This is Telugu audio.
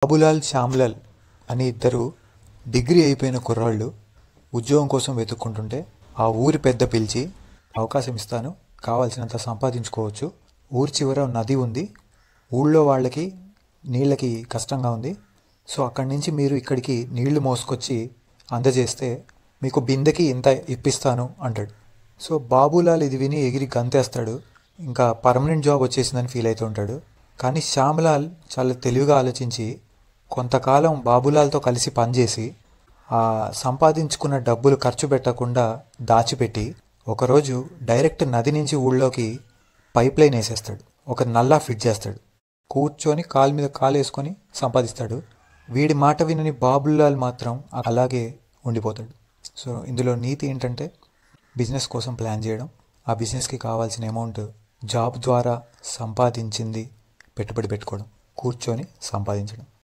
బాబులాల్ శ్యామ్లాల్ అని ఇద్దరు డిగ్రీ అయిపోయిన కుర్రాళ్ళు ఉద్యోగం కోసం వెతుక్కుంటుంటే ఆ ఊరి పెద్ద పిలిచి అవకాశం ఇస్తాను, కావాల్సినంత సంపాదించుకోవచ్చు, ఊరి చివర నది ఉంది, ఊళ్ళో వాళ్ళకి నీళ్ళకి కష్టంగా ఉంది, సో అక్కడి నుంచి మీరు ఇక్కడికి నీళ్లు మోసుకొచ్చి అందజేస్తే మీకు బిందెకి ఇంత ఇప్పిస్తాను అంటాడు. సో బాబులాల్ ఇది విని ఎగిరి గంతేస్తాడు, ఇంకా పర్మనెంట్ జాబ్ వచ్చేసిందని ఫీల్ అవుతూ ఉంటాడు. కానీ శ్యామ్లాల్ చాలా తెలివిగా ఆలోచించి కొంతకాలం బాబులాల్తో కలిసి పనిచేసి ఆ సంపాదించుకున్న డబ్బులు ఖర్చు పెట్టకుండా దాచిపెట్టి ఒకరోజు డైరెక్ట్ నది నుంచి ఊళ్ళోకి పైప్ లైన్ వేసేస్తాడు, ఒక నల్లా ఫిట్ చేస్తాడు, కూర్చొని కాలు మీద కాలు వేసుకొని సంపాదిస్తాడు. వీడి మాట వినని బాబులాల్ మాత్రం అలాగే ఉండిపోతాడు. సో ఇందులో నీతి ఏంటంటే బిజినెస్ కోసం ప్లాన్ చేయడం, ఆ బిజినెస్కి కావాల్సిన అమౌంట్ జాబ్ ద్వారా సంపాదించింది పెట్టుబడి పెట్టుకోవడం, కూర్చొని సంపాదించడం.